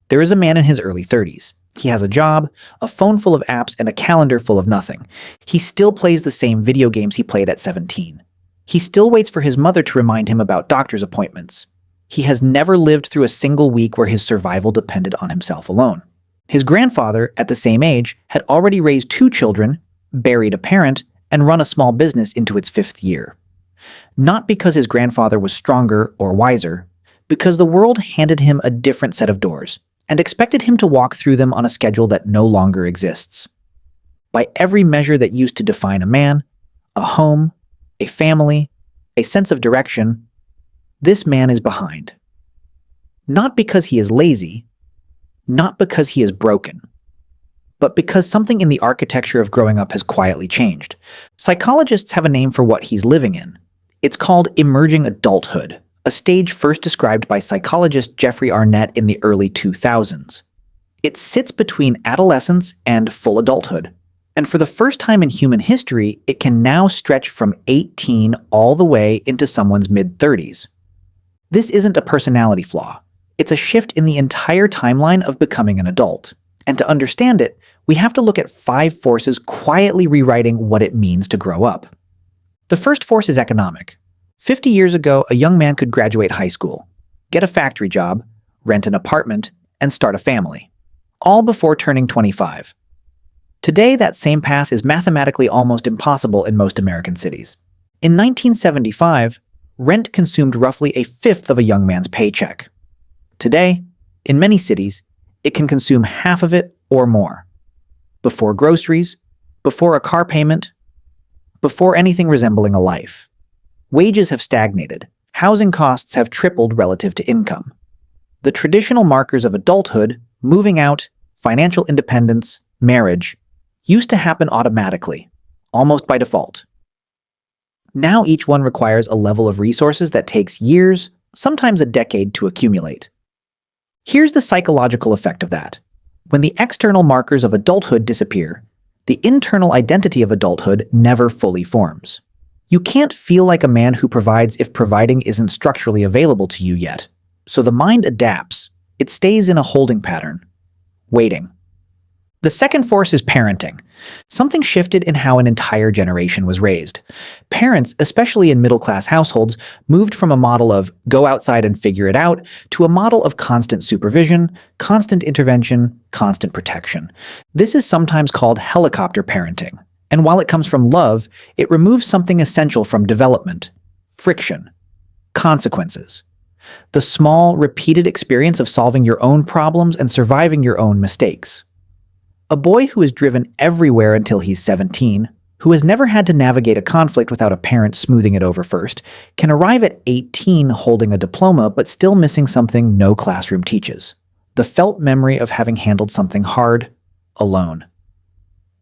There is a man in his early 30s. He has a job, a phone full of apps, and a calendar full of nothing. He still plays the same video games he played at 17. He still waits for his mother to remind him about doctor's appointments. He has never lived through a single week where his survival depended on himself alone. His grandfather, at the same age, had already raised 2 children, buried a parent, and run a small business into its 5th year. Not because his grandfather was stronger or wiser, because the world handed him a different set of doors and expected him to walk through them on a schedule that no longer exists. By every measure that used to define a man, a home, a family, a sense of direction, this man is behind. Not because he is lazy, not because he is broken, but because something in the architecture of growing up has quietly changed. Psychologists have a name for what he's living in. It's called emerging adulthood, a stage first described by psychologist Jeffrey Arnett in the early 2000s. It sits between adolescence and full adulthood, and for the first time in human history, it can now stretch from 18 all the way into someone's mid-30s. This isn't a personality flaw. It's a shift in the entire timeline of becoming an adult. And to understand it, we have to look at 5 forces quietly rewriting what it means to grow up. The first force is economic. 50 years ago, a young man could graduate high school, get a factory job, rent an apartment, and start a family, all before turning 25. Today, that same path is mathematically almost impossible in most American cities. In 1975, rent consumed roughly a fifth of a young man's paycheck. Today, in many cities, it can consume half of it or more. Before groceries, before a car payment, before anything resembling a life. Wages have stagnated. Housing costs have tripled relative to income. The traditional markers of adulthood, moving out, financial independence, marriage, used to happen automatically, almost by default. Now each one requires a level of resources that takes years, sometimes a decade, to accumulate. Here's the psychological effect of that. When the external markers of adulthood disappear, the internal identity of adulthood never fully forms. You can't feel like a man who provides if providing isn't structurally available to you yet. So the mind adapts. It stays in a holding pattern, waiting. The second force is parenting. Something shifted in how an entire generation was raised. Parents, especially in middle-class households, moved from a model of go outside and figure it out to a model of constant supervision, constant intervention, constant protection. This is sometimes called helicopter parenting. And while it comes from love, it removes something essential from development: friction, consequences. The small, repeated experience of solving your own problems and surviving your own mistakes. A boy who is driven everywhere until he's 17, who has never had to navigate a conflict without a parent smoothing it over first, can arrive at 18 holding a diploma but still missing something no classroom teaches: the felt memory of having handled something hard, alone.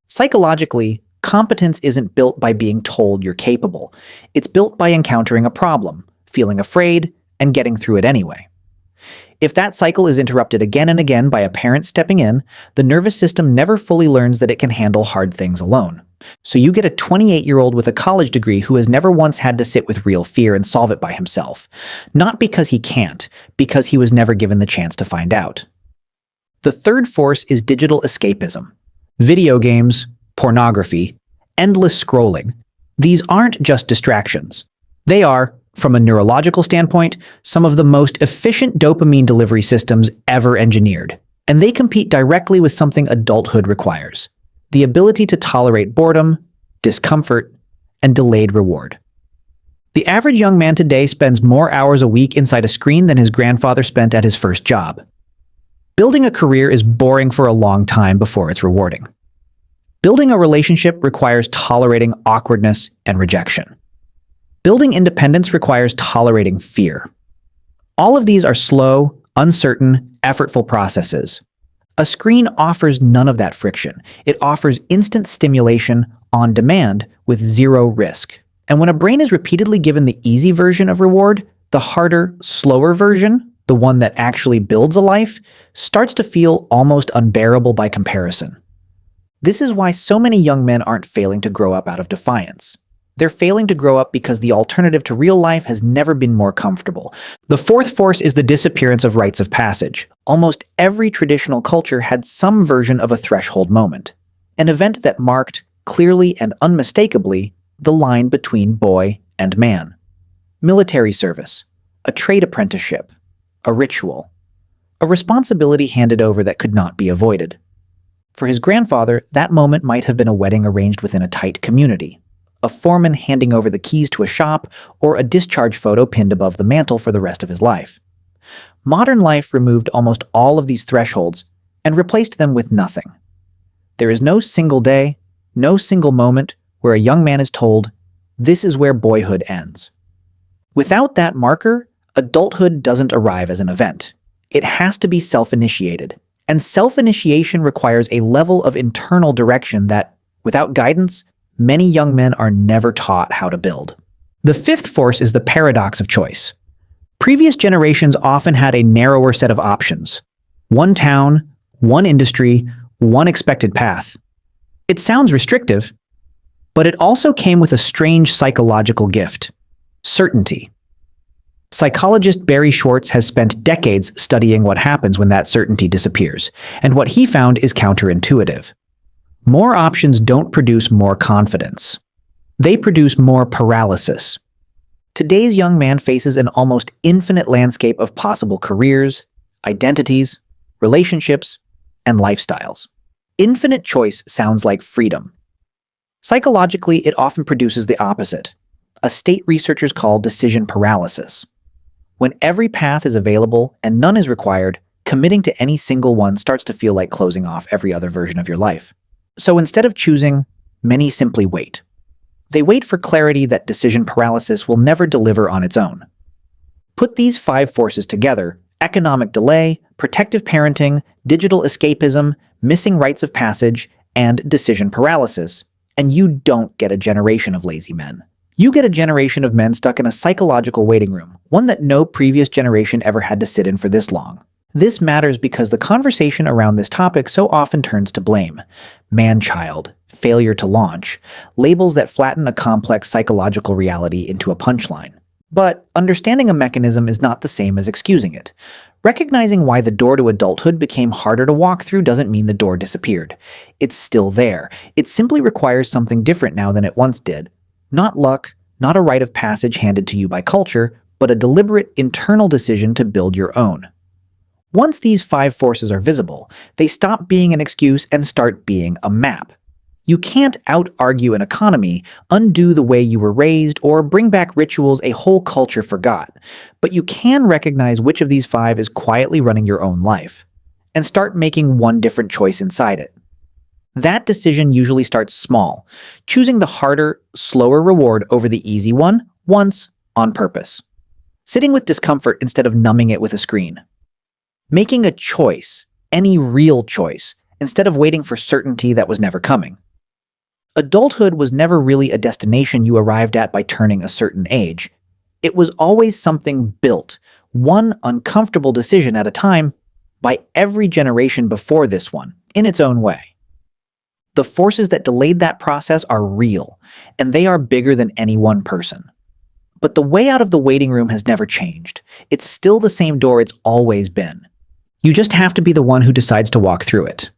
Psychologically, competence isn't built by being told you're capable. It's built by encountering a problem, feeling afraid, and getting through it anyway. If that cycle is interrupted again and again by a parent stepping in, the nervous system never fully learns that it can handle hard things alone. So you get a 28-year-old with a college degree who has never once had to sit with real fear and solve it by himself. Not because he can't, because he was never given the chance to find out. The third force is digital escapism. Video games, pornography, endless scrolling. These aren't just distractions. They are, from a neurological standpoint, some of the most efficient dopamine delivery systems ever engineered. And they compete directly with something adulthood requires: the ability to tolerate boredom, discomfort, and delayed reward. The average young man today spends more hours a week inside a screen than his grandfather spent at his first job. Building a career is boring for a long time before it's rewarding. Building a relationship requires tolerating awkwardness and rejection. Building independence requires tolerating fear. All of these are slow, uncertain, effortful processes. A screen offers none of that friction. It offers instant stimulation on demand with zero risk. And when a brain is repeatedly given the easy version of reward, the harder, slower version, the one that actually builds a life, starts to feel almost unbearable by comparison. This is why so many young men aren't failing to grow up out of defiance. They're failing to grow up because the alternative to real life has never been more comfortable. The fourth force is the disappearance of rites of passage. Almost every traditional culture had some version of a threshold moment, an event that marked, clearly and unmistakably, the line between boy and man. Military service, a trade apprenticeship, a ritual, a responsibility handed over that could not be avoided. For his grandfather, that moment might have been a wedding arranged within a tight community, a foreman handing over the keys to a shop, or a discharge photo pinned above the mantle for the rest of his life. Modern life removed almost all of these thresholds and replaced them with nothing. There is no single day, no single moment where a young man is told, "This is where boyhood ends." Without that marker, adulthood doesn't arrive as an event. It has to be self-initiated, and self-initiation requires a level of internal direction that, without guidance, many young men are never taught how to build. The fifth force is the paradox of choice. Previous generations often had a narrower set of options. One town, one industry, one expected path. It sounds restrictive, but it also came with a strange psychological gift: certainty. Psychologist Barry Schwartz has spent decades studying what happens when that certainty disappears, and what he found is counterintuitive. More options don't produce more confidence. They produce more paralysis. Today's young man faces an almost infinite landscape of possible careers, identities, relationships, and lifestyles. Infinite choice sounds like freedom. Psychologically, it often produces the opposite, a state researchers call decision paralysis. When every path is available and none is required, committing to any single one starts to feel like closing off every other version of your life. So instead of choosing, many simply wait. They wait for clarity that decision paralysis will never deliver on its own. Put these 5 forces together: economic delay, protective parenting, digital escapism, missing rites of passage, and decision paralysis, and you don't get a generation of lazy men. You get a generation of men stuck in a psychological waiting room, one that no previous generation ever had to sit in for this long. This matters because the conversation around this topic so often turns to blame. Man-child, failure to launch, labels that flatten a complex psychological reality into a punchline. But understanding a mechanism is not the same as excusing it. Recognizing why the door to adulthood became harder to walk through doesn't mean the door disappeared. It's still there. It simply requires something different now than it once did. Not luck, not a rite of passage handed to you by culture, but a deliberate internal decision to build your own. Once these 5 forces are visible, they stop being an excuse and start being a map. You can't out-argue an economy, undo the way you were raised, or bring back rituals a whole culture forgot, but you can recognize which of these 5 is quietly running your own life, and start making one different choice inside it. That decision usually starts small, choosing the harder, slower reward over the easy one once on purpose. Sitting with discomfort instead of numbing it with a screen. Making a choice, any real choice, instead of waiting for certainty that was never coming. Adulthood was never really a destination you arrived at by turning a certain age. It was always something built, one uncomfortable decision at a time, by every generation before this one, in its own way. The forces that delayed that process are real, and they are bigger than any one person. But the way out of the waiting room has never changed. It's still the same door it's always been. You just have to be the one who decides to walk through it.